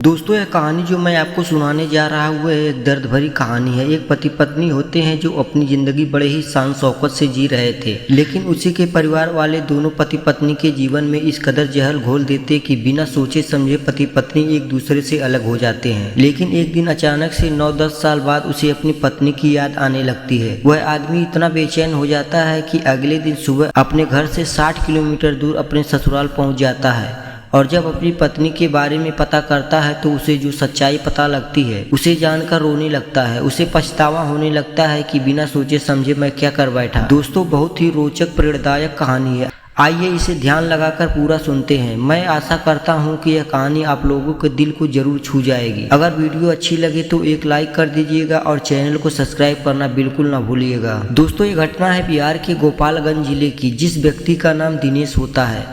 दोस्तों, यह कहानी जो मैं आपको सुनाने जा रहा हूँ वह एक दर्द भरी कहानी है। एक पति पत्नी होते हैं जो अपनी जिंदगी बड़े ही शान शौकत से जी रहे थे, लेकिन उसी के परिवार वाले दोनों पति पत्नी के जीवन में इस कदर जहर घोल देते कि बिना सोचे समझे पति पत्नी एक दूसरे से अलग हो जाते हैं। लेकिन एक दिन अचानक से 9-10 साल बाद उसे अपनी पत्नी की याद आने लगती है। वह आदमी इतना बेचैन हो जाता है कि अगले दिन सुबह अपने घर से 60 किलोमीटर दूर अपने ससुराल पहुँच जाता है और जब अपनी पत्नी के बारे में पता करता है तो उसे जो सच्चाई पता लगती है उसे जानकर रोने लगता है। उसे पछतावा होने लगता है कि बिना सोचे समझे मैं क्या कर बैठा। दोस्तों, बहुत ही रोचक प्रेरणादायक कहानी है। आइए इसे ध्यान लगाकर पूरा सुनते हैं। मैं आशा करता हूं कि यह कहानी आप लोगों के दिल को जरूर छू जाएगी। अगर वीडियो अच्छी लगे तो एक लाइक कर दीजिएगा और चैनल को सब्सक्राइब करना बिल्कुल ना भूलिएगा। दोस्तों, ये घटना है बिहार के गोपालगंज जिले की, जिस व्यक्ति का नाम दिनेश होता है।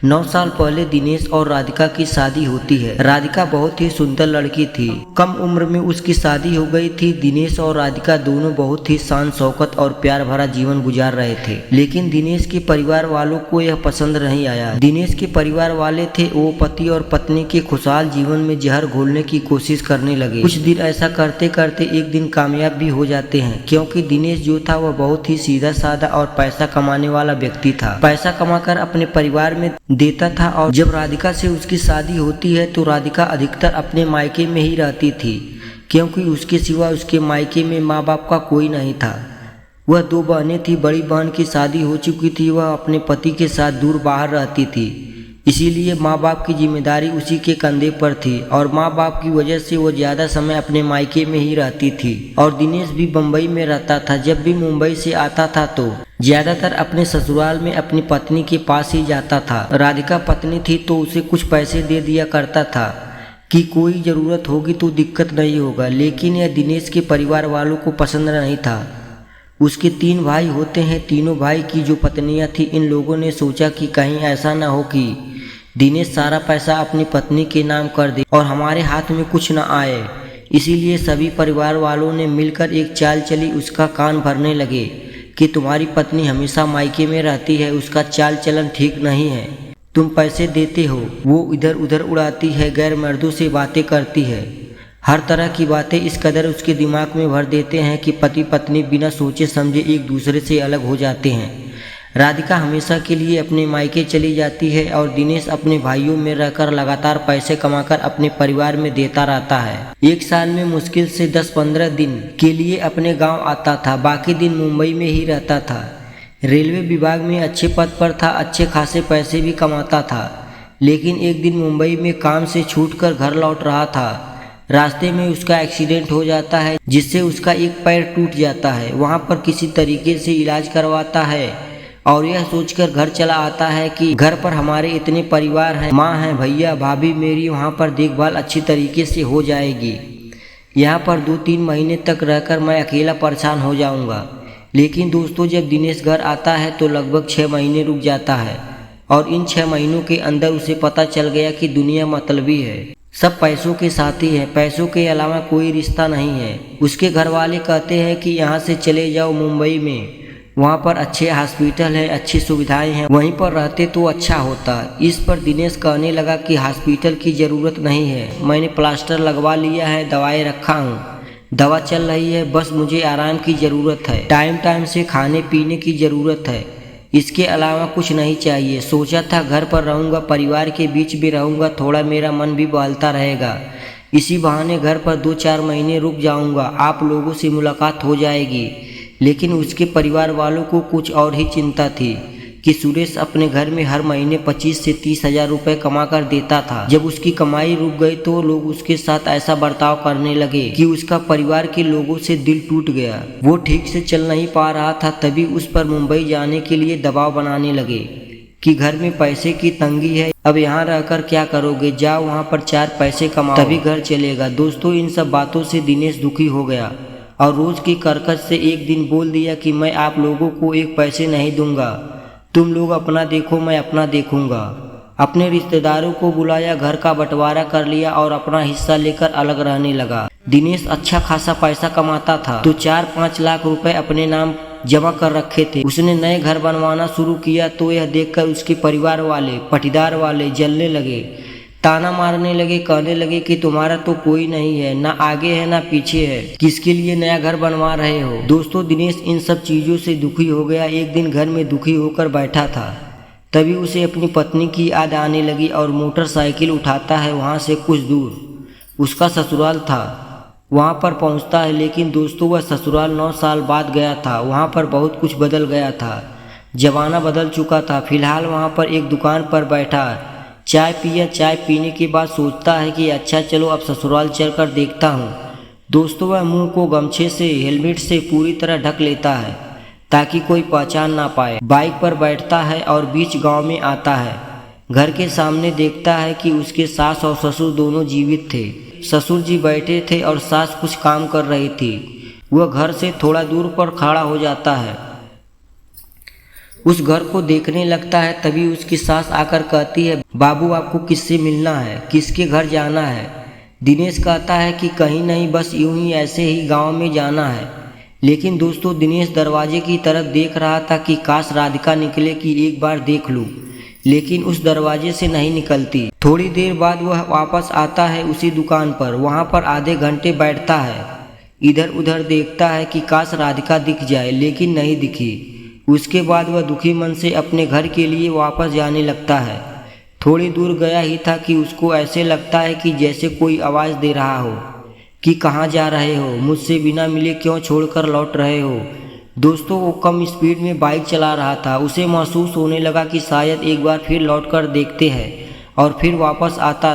9 साल पहले दिनेश और राधिका की शादी होती है। राधिका बहुत ही सुंदर लड़की थी। कम उम्र में उसकी शादी हो गई थी। दिनेश और राधिका दोनों बहुत ही शान शौकत और प्यार भरा जीवन गुजार रहे थे, लेकिन दिनेश के परिवार वालों को यह पसंद नहीं आया। दिनेश के परिवार वाले थे वो पति और पत्नी के खुशहाल जीवन में जहर घोलने की कोशिश करने लगे। कुछ दिन ऐसा करते करते एक दिन कामयाब भी हो जाते हैं, क्योंकि दिनेश जो था वह बहुत ही सीधा साधा और पैसा कमाने वाला व्यक्ति था। पैसा कमाकर अपने परिवार में देता था और जब राधिका से उसकी शादी होती है तो राधिका अधिकतर अपने मायके में ही रहती थी, क्योंकि उसके सिवा उसके मायके में माँ बाप का कोई नहीं था। वह 2 बहनें थी। बड़ी बहन की शादी हो चुकी थी, वह अपने पति के साथ दूर बाहर रहती थी, इसीलिए माँ बाप की जिम्मेदारी उसी के कंधे पर थी और माँ बाप की वजह से वो ज़्यादा समय अपने मायके में ही रहती थी। और दिनेश भी मुंबई में रहता था। जब भी मुंबई से आता था तो ज़्यादातर अपने ससुराल में अपनी पत्नी के पास ही जाता था। राधिका पत्नी थी तो उसे कुछ पैसे दे दिया करता था कि कोई ज़रूरत होगी तो दिक्कत नहीं होगा, लेकिन यह दिनेश के परिवार वालों को पसंद नहीं था। उसके 3 भाई होते हैं। तीनों भाई की जो पत्नियां थी, इन लोगों ने सोचा कि कहीं ऐसा ना हो कि दिनेश सारा पैसा अपनी पत्नी के नाम कर दे और हमारे हाथ में कुछ न आए। इसीलिए सभी परिवार वालों ने मिलकर एक चाल चली। उसका कान भरने लगे कि तुम्हारी पत्नी हमेशा मायके में रहती है, उसका चाल चलन ठीक नहीं है, तुम पैसे देते हो, वो इधर उधर उड़ाती है, गैर मर्दों से बातें करती है। हर तरह की बातें इस कदर उसके दिमाग में भर देते हैं कि पति पत्नी बिना सोचे समझे एक दूसरे से अलग हो जाते हैं। राधिका हमेशा के लिए अपने मायके चली जाती है और दिनेश अपने भाइयों में रहकर लगातार पैसे कमाकर अपने परिवार में देता रहता है। एक साल में मुश्किल से 10-15 दिन के लिए अपने गांव आता था, बाकी दिन मुंबई में ही रहता था। रेलवे विभाग में अच्छे पद पर था, अच्छे खासे पैसे भी कमाता था। लेकिन एक दिन मुंबई में काम से छूटकर घर लौट रहा था। रास्ते में उसका एक्सीडेंट हो जाता है, जिससे उसका एक पैर टूट जाता है। वहाँ पर किसी तरीके से इलाज करवाता है और यह सोचकर घर चला आता है कि घर पर हमारे इतने परिवार हैं, माँ है, भैया, भाभी, मेरी वहाँ पर देखभाल अच्छी तरीके से हो जाएगी। यहाँ पर 2-3 महीने तक रहकर मैं अकेला परेशान हो जाऊँगा। लेकिन दोस्तों, जब दिनेश घर आता है तो लगभग 6 महीने रुक जाता है और इन 6 महीनों के अंदर उसे पता चल गया कि दुनिया मतलबी है, सब पैसों के साथी हैं, पैसों के अलावा कोई रिश्ता नहीं है। उसके घर वाले कहते हैं कि यहाँ से चले जाओ मुंबई में, वहाँ पर अच्छे हॉस्पिटल हैं, अच्छी सुविधाएं हैं, वहीं पर रहते तो अच्छा होता। इस पर दिनेश कहने लगा कि हॉस्पिटल की ज़रूरत नहीं है, मैंने प्लास्टर लगवा लिया है, दवाएं रखा हूँ, दवा चल रही है, बस मुझे आराम की ज़रूरत है, टाइम टाइम से खाने पीने की ज़रूरत है, इसके अलावा कुछ नहीं चाहिए। सोचा था घर पर रहूँगा, परिवार के बीच भी रहूँगा, थोड़ा मेरा मन भी बहलता रहेगा, इसी बहाने घर पर 2-4 महीने रुक जाऊँगा, आप लोगों से मुलाकात हो जाएगी। लेकिन उसके परिवार वालों को कुछ और ही चिंता थी कि सुरेश अपने घर में हर महीने 25 से 30 हजार रुपये कमा कर देता था। जब उसकी कमाई रुक गई तो लोग उसके साथ ऐसा बर्ताव करने लगे कि उसका परिवार के लोगों से दिल टूट गया। वो ठीक से चल नहीं पा रहा था, तभी उस पर मुंबई जाने के लिए दबाव बनाने लगे कि घर में पैसे की तंगी है, अब यहाँ रहकर क्या करोगे, जाओ वहाँ पर 4 पैसे कमाओ, तभी घर चलेगा। दोस्तों, इन सब बातों से दिनेश दुखी हो गया और रोज की करकट से एक दिन बोल दिया कि मैं आप लोगों को 1 पैसे नहीं दूंगा, तुम लोग अपना देखो, मैं अपना देखूंगा। अपने रिश्तेदारों को बुलाया, घर का बंटवारा कर लिया और अपना हिस्सा लेकर अलग रहने लगा। दिनेश अच्छा खासा पैसा कमाता था तो 4-5 लाख रुपए अपने नाम जमा कर रखे थे। उसने नए घर बनवाना शुरू किया तो यह देखकर उसके परिवार वाले, पटीदार वाले जलने लगे। ताना मारने लगे, कहने लगे कि तुम्हारा तो कोई नहीं है, ना आगे है ना पीछे है, किसके लिए नया घर बनवा रहे हो। दोस्तों दिनेश इन सब चीज़ों से दुखी हो गया। एक दिन घर में दुखी होकर बैठा था, तभी उसे अपनी पत्नी की याद आने लगी और मोटरसाइकिल उठाता है वहाँ से कुछ दूर उसका ससुराल था, वहाँ पर पहुँचता है। लेकिन दोस्तों वह ससुराल 9 साल बाद गया था। वहाँ पर बहुत कुछ बदल गया था, ज़माना बदल चुका था। फिलहाल वहाँ पर एक दुकान पर बैठा चाय पिया। चाय पीने के बाद सोचता है कि अच्छा चलो अब ससुराल चलकर देखता हूँ। दोस्तों वह मुंह को गमछे से, हेलमेट से पूरी तरह ढक लेता है ताकि कोई पहचान ना पाए। बाइक पर बैठता है और बीच गांव में आता है। घर के सामने देखता है कि उसके सास और ससुर दोनों जीवित थे। ससुर जी बैठे थे और सास कुछ काम कर रही थी। वह घर से थोड़ा दूर पर खड़ा हो जाता है, उस घर को देखने लगता है। तभी उसकी सास आकर कहती है, बाबू आपको किससे मिलना है, किसके घर जाना है। दिनेश कहता है कि कहीं नहीं, बस यूं ही ऐसे ही गांव में जाना है। लेकिन दोस्तों दिनेश दरवाजे की तरफ देख रहा था कि काश राधिका निकले कि एक बार देख लूं, लेकिन उस दरवाजे से नहीं निकलती। थोड़ी देर बाद वह वापस आता है उसी दुकान पर। वहां पर आधे घंटे बैठता है, इधर उधर देखता है कि काश राधिका दिख जाए, लेकिन नहीं दिखी। उसके बाद वह दुखी मन से अपने घर के लिए वापस जाने लगता है। थोड़ी दूर गया ही था कि उसको ऐसे लगता है कि जैसे कोई आवाज़ दे रहा हो कि कहाँ जा रहे हो, मुझसे बिना मिले क्यों छोड़कर लौट रहे हो। दोस्तों वो कम स्पीड में बाइक चला रहा था। उसे महसूस होने लगा कि शायद एक बार फिर लौटकर देखते हैं, और फिर वापस आता।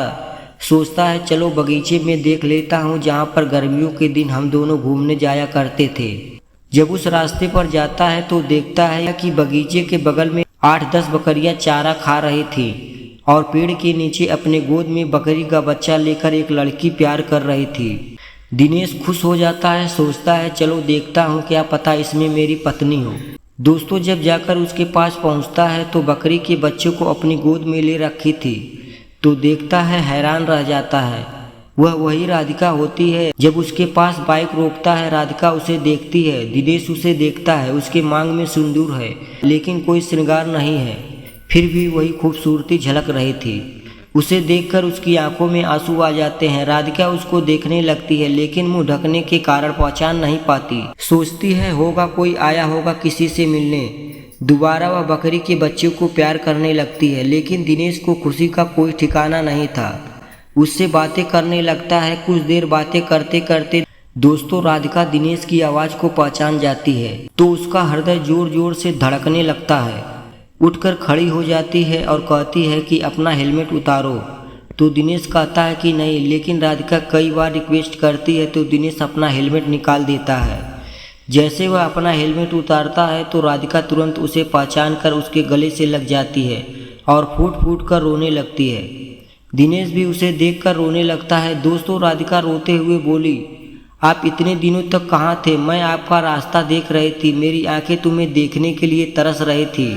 सोचता है चलो बगीचे में देख लेता हूँ जहाँ पर गर्मियों के दिन हम दोनों घूमने जाया करते थे। जब उस रास्ते पर जाता है तो देखता है कि बगीचे के बगल में 8-10 बकरियां चारा खा रही थी और पेड़ के नीचे अपने गोद में बकरी का बच्चा लेकर एक लड़की प्यार कर रही थी। दिनेश खुश हो जाता है, सोचता है चलो देखता हूँ, क्या पता इसमें मेरी पत्नी हो। दोस्तों जब जाकर उसके पास पहुँचता है तो बकरी के बच्चे को अपनी गोद में ले रखी थी। तो देखता है, हैरान रह जाता है, वह वही राधिका होती है। जब उसके पास बाइक रोकता है, राधिका उसे देखती है। दिनेश उसे देखता है, उसके मांग में सिंदूर है लेकिन कोई श्रृंगार नहीं है, फिर भी वही खूबसूरती झलक रही थी। उसे देखकर उसकी आंखों में आंसू आ जाते हैं। राधिका उसको देखने लगती है लेकिन मुंह ढकने के कारण पहचान नहीं पाती। सोचती है होगा कोई आया होगा किसी से मिलने। दोबारा वह बकरी के बच्चे को प्यार करने लगती है, लेकिन दिनेश को खुशी का कोई ठिकाना नहीं था। उससे बातें करने लगता है। कुछ देर बातें करते करते दोस्तों राधिका दिनेश की आवाज़ को पहचान जाती है तो उसका हृदय जोर जोर से धड़कने लगता है। उठकर खड़ी हो जाती है और कहती है कि अपना हेलमेट उतारो। तो दिनेश कहता है कि नहीं, लेकिन राधिका कई बार रिक्वेस्ट करती है तो दिनेश अपना हेलमेट निकाल देता है। जैसे वह अपना हेलमेट उतारता है तो राधिका तुरंत उसे पहचान कर उसके गले से लग जाती है और फूट फूट कर रोने लगती है। दिनेश भी उसे देखकर रोने लगता है। दोस्तों राधिका रोते हुए बोली, आप इतने दिनों तक कहाँ थे? मैं आपका रास्ता देख रही थी, मेरी आंखें तुम्हें देखने के लिए तरस रही थी।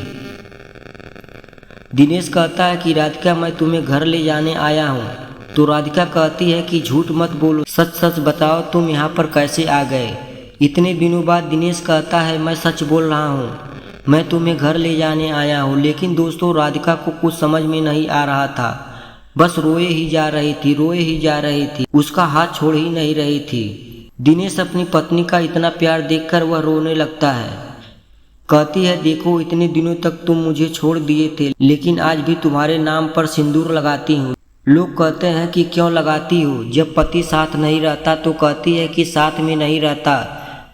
दिनेश कहता है कि राधिका मैं तुम्हें घर ले जाने आया हूँ। तो राधिका कहती है कि झूठ मत बोलो, सच सच बताओ तुम यहाँ पर कैसे आ गए। इतने दिनों बाद दिनेश कहता है मैं सच बोल रहा हूँ, मैं तुम्हें घर ले जाने आया हूँ। लेकिन दोस्तों राधिका को कुछ समझ में नहीं आ रहा था, बस रोए ही जा रही थी, रोए ही जा रही थी, उसका हाथ छोड़ ही नहीं रही थी। दिनेश अपनी पत्नी का इतना प्यार देखकर वह रोने लगता है। कहती है देखो इतने दिनों तक तुम मुझे छोड़ दिए थे, लेकिन आज भी तुम्हारे नाम पर सिंदूर लगाती हूँ। लोग कहते हैं कि क्यों लगाती हो, जब पति साथ नहीं रहता। तो कहती है कि साथ में नहीं रहता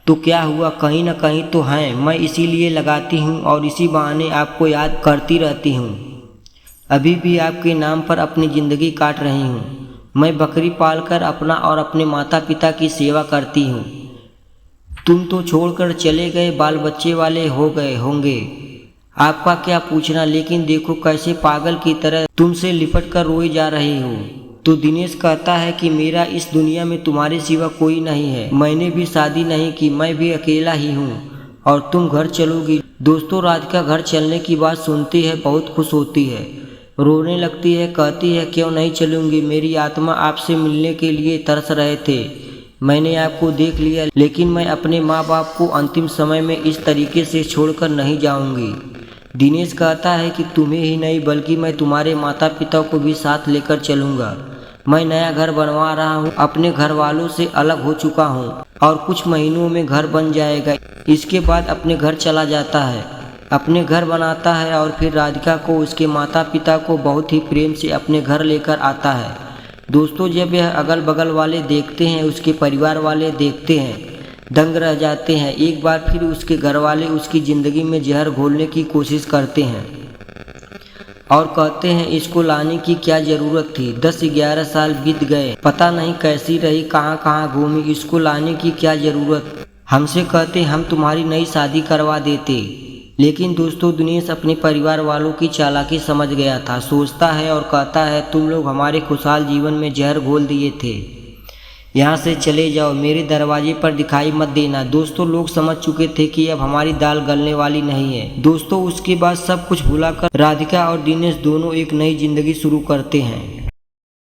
तो क्या हुआ, कहीं ना कहीं तो हैं, मैं इसीलिए लगाती हूँ और इसी बहाने आपको याद करती रहती हूँ। अभी भी आपके नाम पर अपनी ज़िंदगी काट रही हूँ। मैं बकरी पालकर अपना और अपने माता पिता की सेवा करती हूँ। तुम तो छोड़कर चले गए, बाल बच्चे वाले हो गए होंगे, आपका क्या पूछना। लेकिन देखो कैसे पागल की तरह तुमसे लिपट कर रोए जा रही हो। तो दिनेश कहता है कि मेरा इस दुनिया में तुम्हारे सिवा कोई नहीं है, मैंने भी शादी नहीं की, मैं भी अकेला ही हूँ और तुम घर चलोगी। दोस्तों राधिका घर चलने की बात सुनती है, बहुत खुश होती है, रोने लगती है। कहती है क्यों नहीं चलूँगी, मेरी आत्मा आपसे मिलने के लिए तरस रहे थे। मैंने आपको देख लिया, लेकिन मैं अपने माँ बाप को अंतिम समय में इस तरीके से छोड़कर नहीं जाऊंगी। दिनेश कहता है कि तुम्हें ही नहीं बल्कि मैं तुम्हारे माता पिता को भी साथ लेकर चलूँगा। मैं नया घर बनवा रहा हूँ, अपने घर वालों से अलग हो चुका हूँ और कुछ महीनों में घर बन जाएगा। इसके बाद अपने घर चला जाता है, अपने घर बनाता है और फिर राधिका को उसके माता पिता को बहुत ही प्रेम से अपने घर लेकर आता है। दोस्तों, जब यह अगल बगल वाले देखते हैं, उसके परिवार वाले देखते हैं, दंग रह जाते हैं। एक बार फिर उसके घर वाले उसकी ज़िंदगी में जहर घोलने की कोशिश करते हैं और कहते हैं इसको लाने की क्या ज़रूरत थी। 10-11 साल बीत गए, पता नहीं कैसी रही, कहाँ कहाँ घूमी, इसको लाने की क्या ज़रूरत। हमसे कहते हम तुम्हारी नई शादी करवा देते। लेकिन दोस्तों, दिनेश अपने परिवार वालों की चालाकी समझ गया था। सोचता है और कहता है तुम लोग हमारे खुशहाल जीवन में जहर घोल दिए थे, यहाँ से चले जाओ, मेरे दरवाजे पर दिखाई मत देना। दोस्तों, लोग समझ चुके थे कि अब हमारी दाल गलने वाली नहीं है। दोस्तों, उसके बाद सब कुछ भुलाकर राधिका और दिनेश दोनों एक नई जिंदगी शुरू करते हैं।